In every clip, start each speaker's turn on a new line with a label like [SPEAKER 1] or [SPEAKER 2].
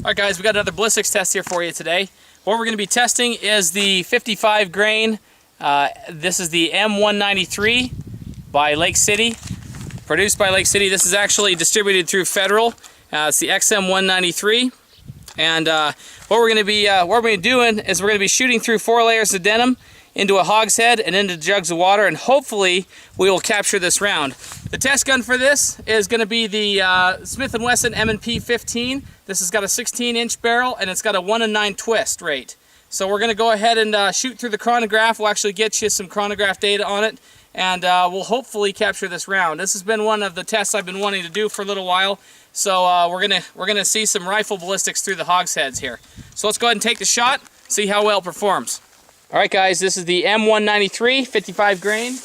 [SPEAKER 1] Alright guys, we got another ballistics test here for you today. What we're going to be testing is the 55 grain. This is the M193 by Lake City. Produced by Lake City. This is actually distributed through Federal. It's the XM193. And what we're going to be doing is we're going to be shooting through 4 layers of denim into a hogshead and into jugs of water, and hopefully we will capture this round. The test gun for this is going to be the Smith & Wesson M&P 15. This has got a 16-inch barrel and it's got a 1-in-9 twist rate. So we're going to go ahead and shoot through the chronograph. We'll actually get you some chronograph data on it, and we'll hopefully capture this round. This has been one of the tests I've been wanting to do for a little while. So we're gonna see some rifle ballistics through the hogsheads here. So let's go ahead and take the shot, see how well it performs. All right, guys, this is the M193 55 grain.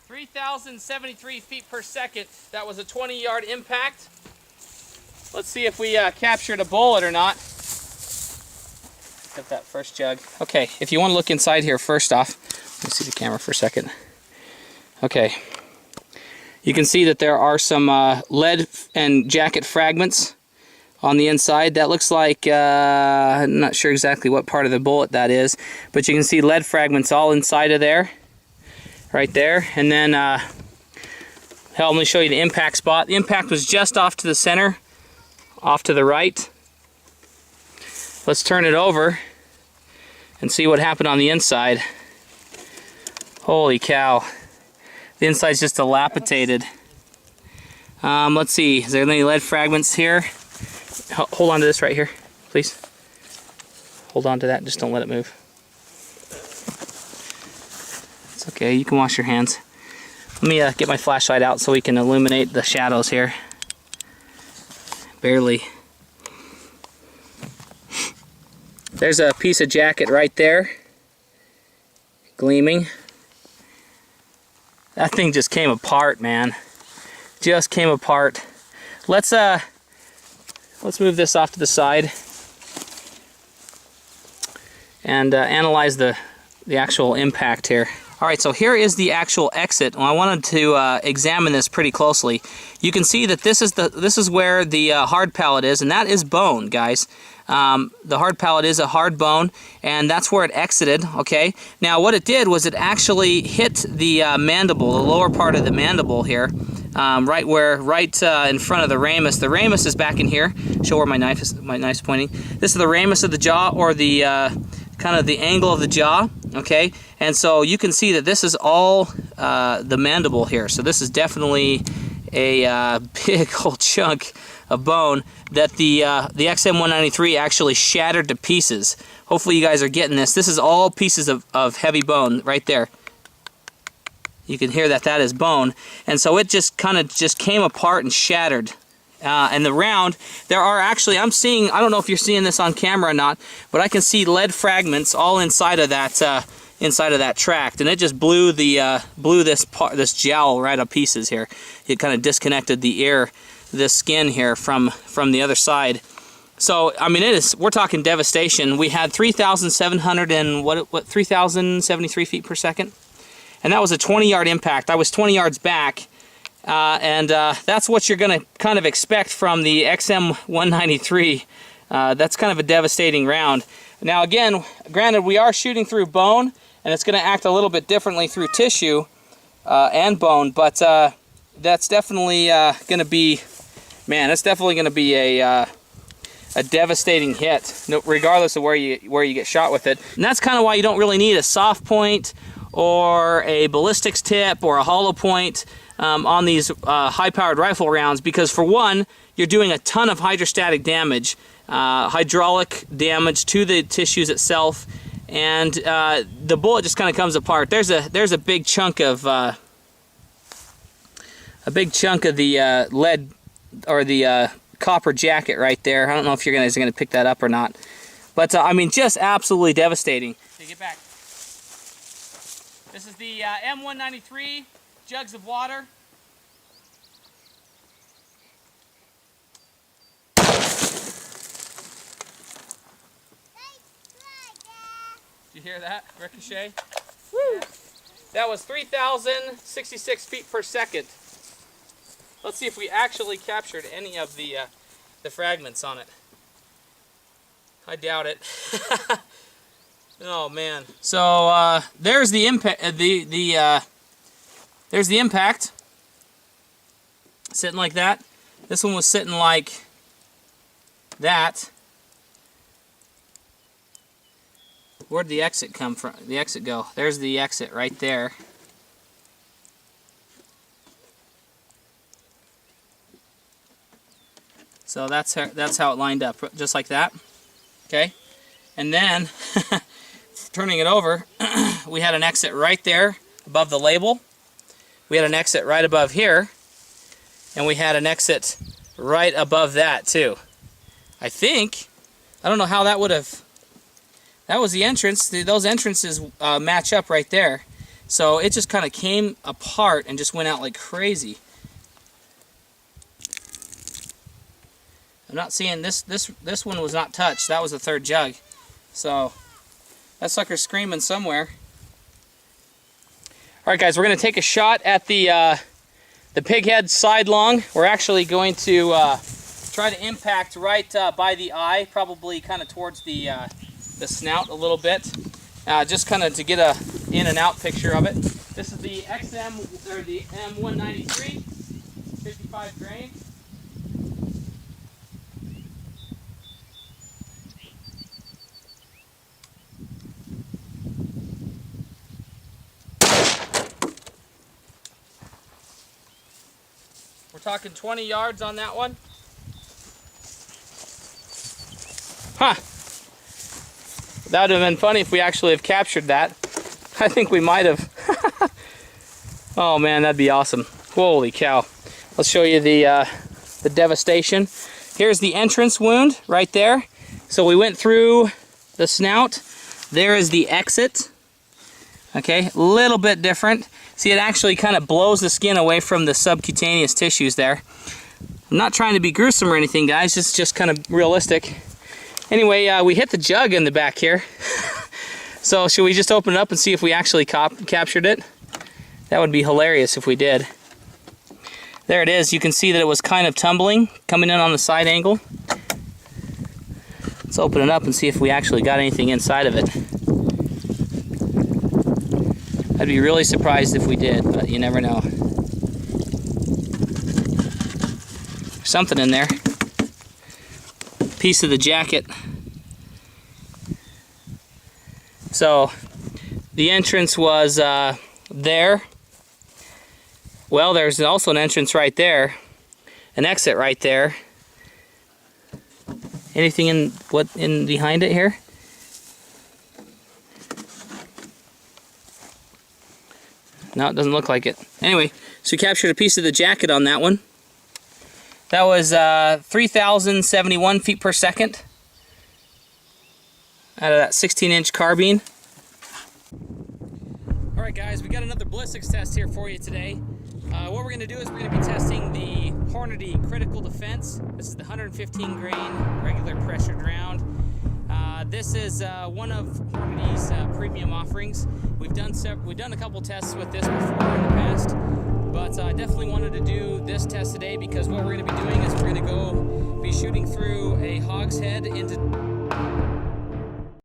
[SPEAKER 1] (3,073 feet per second). That was a 20-yard impact. Let's see if we captured a bullet or not. Get that first jug. Okay, if you want to look inside here first off, let me see the camera for a second. Okay, you can see that there are some lead and jacket fragments on the inside. That looks like, I'm not sure exactly what part of the bullet that is, but you can see lead fragments all inside of there, right there. And then, let me show you the impact spot. The impact was just off to the center, off to the right. Let's turn it over and see what happened on the inside. Holy cow. The inside's just dilapidated. Let's see, is there any lead fragments here? Hold on to this right here, please. Hold on to that, just don't let it move. It's okay, you can wash your hands. Let me get my flashlight out so we can illuminate the shadows here. Barely. There's a piece of jacket right there, gleaming. That thing just came apart, man. Just came apart. Let's move this off to the side and analyze the actual impact here. All right, so here is the actual exit. Well, I wanted to examine this pretty closely. You can see that this is where the hard pallet is, and that is bone, guys. The hard pallet is a hard bone, and that's where it exited. Okay. Now, what it did was it actually hit the mandible, the lower part of the mandible here, right in front of the ramus. The ramus is back in here. Show where my knife's pointing. This is the ramus of the jaw, or the kind of the angle of the jaw. Okay, and so you can see that this is all the mandible here. So this is definitely a big old chunk of bone that the XM193 actually shattered to pieces. Hopefully you guys are getting this. This is all pieces of heavy bone right there. You can hear that is bone, and so it just kind of came apart and shattered. And the round, there are actually, I'm seeing, I don't know if you're seeing this on camera or not, but I can see lead fragments all inside of that tract, and it just blew this jowl right to pieces here. It kind of disconnected the ear, this skin here from the other side. So I mean, we're talking devastation. We had 3,700 and what 3,073 feet per second, and that was a 20-yard impact. I was 20 yards back. That's what you're going to kind of expect from the XM193. That's kind of a devastating round. Now again, granted, we are shooting through bone, and it's going to act a little bit differently through tissue and bone, but that's definitely going to be, man, that's definitely going to be a devastating hit, regardless of where you get shot with it. And that's kind of why you don't really need a soft point or a ballistics tip or a hollow point on these high-powered rifle rounds, because for one, you're doing a ton of hydrostatic damage, hydraulic damage to the tissues itself, and the bullet just kind of comes apart. There's a big chunk of the lead or the copper jacket right there. I don't know if you guys are gonna pick that up or not, but I mean, just absolutely devastating. Take it back. This is the M193. Jugs of water. Did you hear that? Ricochet? Woo! That was 3,066 feet per second. Let's see if we actually captured any of the fragments on it. I doubt it. Oh man. So there's the impact. There's the impact. Sitting like that. This one was sitting like that. Where'd the exit come from? The exit go? There's the exit right there. So that's how it lined up, just like that. Okay, and then turning it over, we had an exit right there above the label. We had an exit right above here, and we had an exit right above that too. I don't know how that would have. That was the entrance. Those entrances match up right there. So it just kind of came apart and just went out like crazy. I'm not seeing this one was not touched. That was the third jug. So that sucker's screaming somewhere. All right, guys, we're going to take a shot at the pig head sidelong. We're actually going to try to impact right by the eye, probably kind of towards the snout a little bit, just kind of to get a in and out picture of it. This is the XM or the M193, 55 grain. We're talking 20 yards on that one. Huh. That would have been funny if we actually have captured that. I think we might have. Oh man, that'd be awesome. Holy cow. Let's show you the devastation. Here's the entrance wound right there. So we went through the snout. There is the exit. Okay, a little bit different. See, it actually kind of blows the skin away from the subcutaneous tissues there. I'm not trying to be gruesome or anything, guys. It's just kind of realistic. Anyway, we hit the jug in the back here. So should we just open it up and see if we actually captured it? That would be hilarious if we did. There it is. You can see that it was kind of tumbling, coming in on the side angle. Let's open it up and see if we actually got anything inside of it. I'd be really surprised if we did, but you never know. There's something in there. Piece of the jacket. So the entrance was there. Well, there's also an entrance right there, an exit right there. Anything in behind it here? No, it doesn't look like it. Anyway, so we captured a piece of the jacket on that one. That was 3,071 feet per second out of that 16-inch carbine. All right, guys, we got another ballistics test here for you today. What we're going to do is we're going to be testing the Hornady Critical Defense. This is the 115 grain regular pressured round. This is one of Hornady's premium offerings. We've done a couple tests with this before in the past, but I definitely wanted to do this test today because what we're going to be doing is we're going to be shooting through a hogshead into